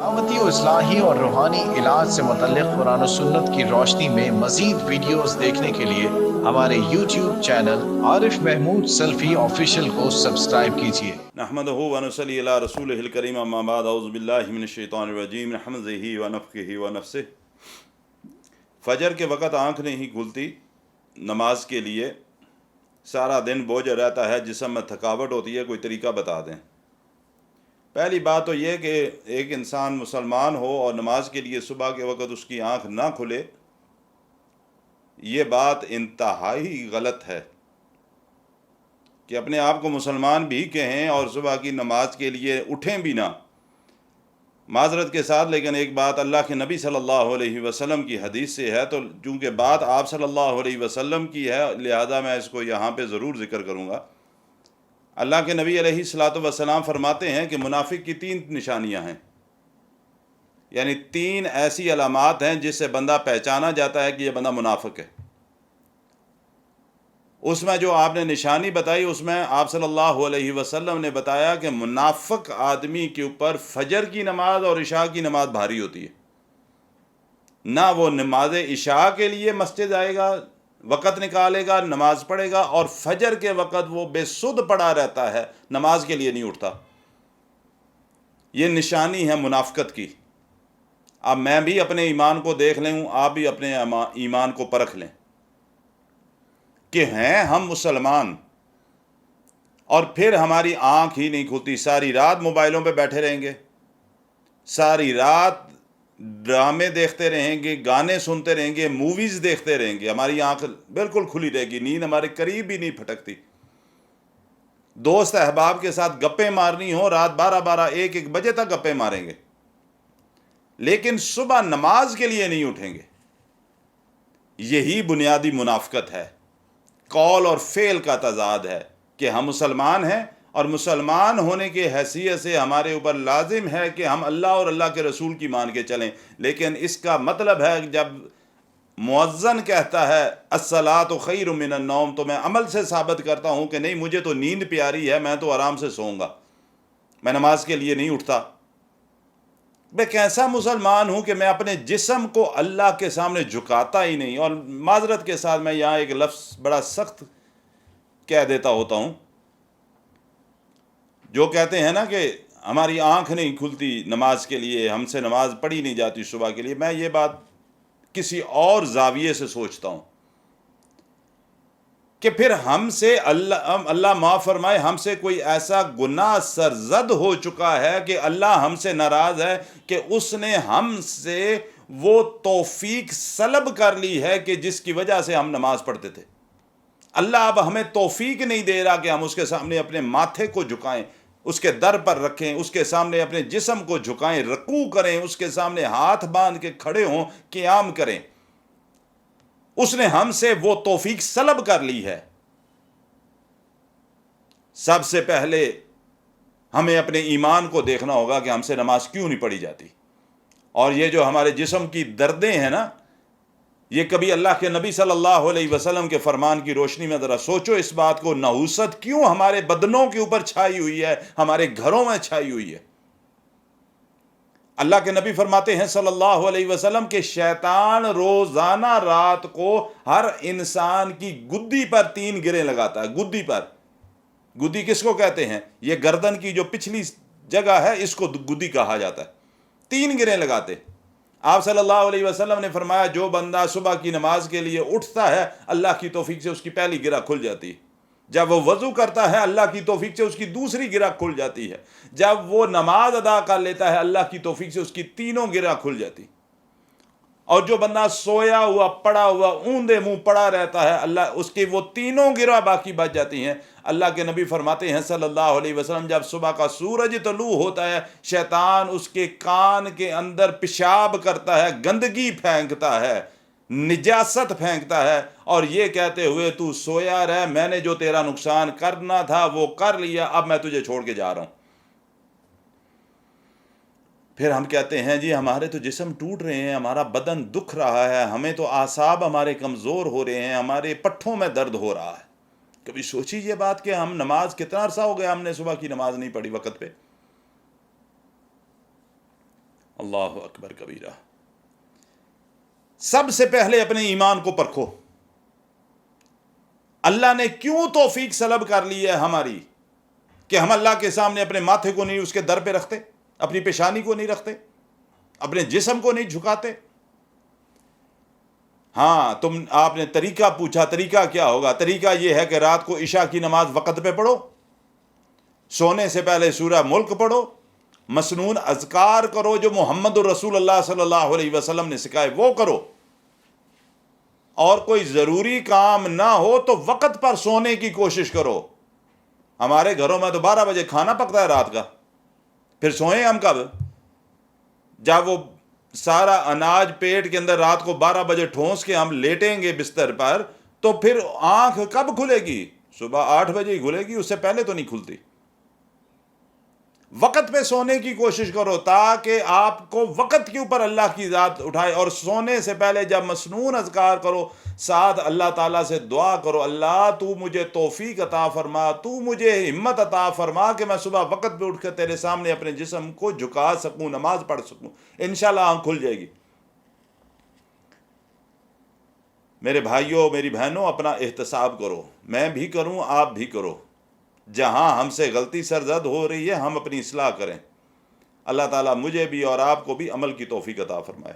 دعوتی و اصلاحی اور روحانی علاج سے متعلق قرآن و سنت کی روشنی میں مزید ویڈیوز دیکھنے کے لیے ہمارے یوٹیوب چینل عارف محمود سلفی آفیشیل کو سبسکرائب کیجیے۔ نحمدہ ونصلی علی رسولہ الکریم، اما بعد، اعوذ باللہ من الشیطان الرجیم، من حمزہ ونفخہ ونفثہ۔ فجر کے وقت آنکھ نہیں کھلتی نماز کے لیے، سارا دن بوجھ رہتا ہے، جسم میں تھکاوٹ ہوتی ہے، کوئی طریقہ بتا دیں۔ پہلی بات تو یہ کہ ایک انسان مسلمان ہو اور نماز کے لیے صبح کے وقت اس کی آنکھ نہ کھلے، یہ بات انتہائی غلط ہے کہ اپنے آپ کو مسلمان بھی کہیں اور صبح کی نماز کے لیے اٹھیں بھی نہ۔ معذرت کے ساتھ، لیکن ایک بات اللہ کے نبی صلی اللہ علیہ وسلم کی حدیث سے ہے، تو چونکہ بات آپ صلی اللہ علیہ وسلم کی ہے لہذا میں اس کو یہاں پہ ضرور ذکر کروں گا۔ اللہ کے نبی علیہ الصلاۃ والسلام فرماتے ہیں کہ منافق کی 3 نشانیاں ہیں، یعنی 3 ایسی علامات ہیں جس سے بندہ پہچانا جاتا ہے کہ یہ بندہ منافق ہے۔ اس میں جو آپ نے نشانی بتائی، اس میں آپ صلی اللہ علیہ وسلم نے بتایا کہ منافق آدمی کے اوپر فجر کی نماز اور عشاء کی نماز بھاری ہوتی ہے، نہ وہ نماز عشاء کے لیے مسجد آئے گا، وقت نکالے گا، نماز پڑھے گا، اور فجر کے وقت وہ بے سدھ پڑا رہتا ہے، نماز کے لیے نہیں اٹھتا۔ یہ نشانی ہے منافقت کی۔ اب میں بھی اپنے ایمان کو دیکھ لیں، آپ بھی اپنے ایمان کو پرکھ لیں کہ ہیں ہم مسلمان اور پھر ہماری آنکھ ہی نہیں کھلتی، ساری رات موبائلوں پہ بیٹھے رہیں گے، ساری رات ڈرامے دیکھتے رہیں گے، گانے سنتے رہیں گے، موویز دیکھتے رہیں گے، ہماری آنکھ بالکل کھلی رہے گی، نیند ہمارے قریب بھی نہیں پھٹکتی۔ دوست احباب کے ساتھ گپیں مارنی ہو، رات 12 1 بجے تک گپیں ماریں گے، لیکن صبح نماز کے لیے نہیں اٹھیں گے۔ یہی بنیادی منافقت ہے، قول اور فعل کا تضاد ہے کہ ہم مسلمان ہیں اور مسلمان ہونے کی حیثیت سے ہمارے اوپر لازم ہے کہ ہم اللہ اور اللہ کے رسول کی مان کے چلیں، لیکن اس کا مطلب ہے جب مؤذن کہتا ہے الصلاۃ خیر من النوم تو میں عمل سے ثابت کرتا ہوں کہ نہیں، مجھے تو نیند پیاری ہے، میں تو آرام سے سوؤں گا، میں نماز کے لیے نہیں اٹھتا۔ میں کیسا مسلمان ہوں کہ میں اپنے جسم کو اللہ کے سامنے جھکاتا ہی نہیں؟ اور معذرت کے ساتھ میں یہاں ایک لفظ بڑا سخت کہہ دیتا ہوتا ہوں، جو کہتے ہیں نا کہ ہماری آنکھ نہیں کھلتی نماز کے لیے، ہم سے نماز پڑھی نہیں جاتی صبح کے لیے، میں یہ بات کسی اور زاویے سے سوچتا ہوں کہ پھر ہم سے اللہ معاف فرمائے، ہم سے کوئی ایسا گناہ سرزد ہو چکا ہے کہ اللہ ہم سے ناراض ہے کہ اس نے ہم سے وہ توفیق سلب کر لی ہے کہ جس کی وجہ سے ہم نماز پڑھتے تھے۔ اللہ اب ہمیں توفیق نہیں دے رہا کہ ہم اس کے سامنے اپنے ماتھے کو جھکائیں، اس کے در پر رکھیں، اس کے سامنے اپنے جسم کو جھکائیں، رکوع کریں، اس کے سامنے ہاتھ باندھ کے کھڑے ہوں، قیام کریں۔ اس نے ہم سے وہ توفیق سلب کر لی ہے۔ سب سے پہلے ہمیں اپنے ایمان کو دیکھنا ہوگا کہ ہم سے نماز کیوں نہیں پڑھی جاتی، اور یہ جو ہمارے جسم کی دردیں ہیں نا، یہ کبھی اللہ کے نبی صلی اللہ علیہ وسلم کے فرمان کی روشنی میں ذرا سوچو اس بات کو، نحوست کیوں ہمارے بدنوں کے اوپر چھائی ہوئی ہے، ہمارے گھروں میں چھائی ہوئی ہے۔ اللہ کے نبی فرماتے ہیں صلی اللہ علیہ وسلم کہ شیطان روزانہ رات کو ہر انسان کی گدی پر 3 گریں لگاتا ہے۔ گدی پر، گدی کس کو کہتے ہیں؟ یہ گردن کی جو پچھلی جگہ ہے، اس کو گدی کہا جاتا ہے۔ 3 گریں لگاتے۔ آپ صلی اللہ علیہ وسلم نے فرمایا جو بندہ صبح کی نماز کے لیے اٹھتا ہے، اللہ کی توفیق سے اس کی پہلی گرہ کھل جاتی ہے۔ جب وہ وضو کرتا ہے، اللہ کی توفیق سے اس کی دوسری گرہ کھل جاتی ہے۔ جب وہ نماز ادا کر لیتا ہے، اللہ کی توفیق سے اس کی 3 گرہ کھل جاتی۔ اور جو بندہ سویا ہوا پڑا ہوا اوندے منہ پڑا رہتا ہے، اللہ اس کی وہ 3 گرہ باقی بچ جاتی ہیں۔ اللہ کے نبی فرماتے ہیں صلی اللہ علیہ وسلم جب صبح کا سورج طلوع ہوتا ہے، شیطان اس کے کان کے اندر پیشاب کرتا ہے، گندگی پھینکتا ہے، نجاست پھینکتا ہے، اور یہ کہتے ہوئے تو سویا رہ، میں نے جو تیرا نقصان کرنا تھا وہ کر لیا، اب میں تجھے چھوڑ کے جا رہا ہوں۔ پھر ہم کہتے ہیں جی ہمارے تو جسم ٹوٹ رہے ہیں، ہمارا بدن دکھ رہا ہے، ہمیں تو اعصاب ہمارے کمزور ہو رہے ہیں، ہمارے پٹھوں میں درد ہو رہا ہے۔ کبھی سوچی یہ بات کہ ہم نماز کتنا عرصہ ہو گیا ہم نے صبح کی نماز نہیں پڑھی وقت پہ، اللہ اکبر کبیرہ. سب سے پہلے اپنے ایمان کو پرکھو. اللہ نے کیوں توفیق سلب کر لی ہے ہماری کہ ہم اللہ کے سامنے اپنے ماتھے کو نہیں اس کے در پہ رکھتے, اپنی پیشانی کو نہیں رکھتے, اپنے جسم کو نہیں جھکاتے. ہاں آپ نے طریقہ پوچھا, طریقہ کیا ہوگا؟ طریقہ یہ ہے کہ رات کو عشاء کی نماز وقت پہ پڑھو, سونے سے پہلے سورہ ملک پڑھو, مسنون اذکار کرو جو محمد الرسول اللہ صلی اللہ علیہ وسلم نے سکھائے وہ کرو, اور کوئی ضروری کام نہ ہو تو وقت پر سونے کی کوشش کرو. ہمارے گھروں میں تو 12 بجے کھانا پکتا ہے رات کا, پھر سوئیں ہم کب؟ جب وہ سارا اناج پیٹ کے اندر رات کو 12 بجے ٹھونس کے ہم لیٹیں گے بستر پر, تو پھر آنکھ کب کھلے گی؟ صبح 8 بجے ہی کھلے گی, اس سے پہلے تو نہیں کھلتی. وقت پہ سونے کی کوشش کرو تاکہ آپ کو وقت کے اوپر اللہ کی ذات اٹھائے. اور سونے سے پہلے جب مسنون اذکار کرو, ساتھ اللہ تعالیٰ سے دعا کرو, اللہ تو مجھے توفیق عطا فرما, تو مجھے ہمت عطا فرما کہ میں صبح وقت پہ اٹھ کر تیرے سامنے اپنے جسم کو جھکا سکوں, نماز پڑھ سکوں. انشاءاللہ آنکھ کھل جائے گی. میرے بھائیوں, میری بہنوں, اپنا احتساب کرو, میں بھی کروں, آپ بھی کرو. جہاں ہم سے غلطی سرزد ہو رہی ہے ہم اپنی اصلاح کریں. اللہ تعالیٰ مجھے بھی اور آپ کو بھی عمل کی توفیق عطا فرمائے.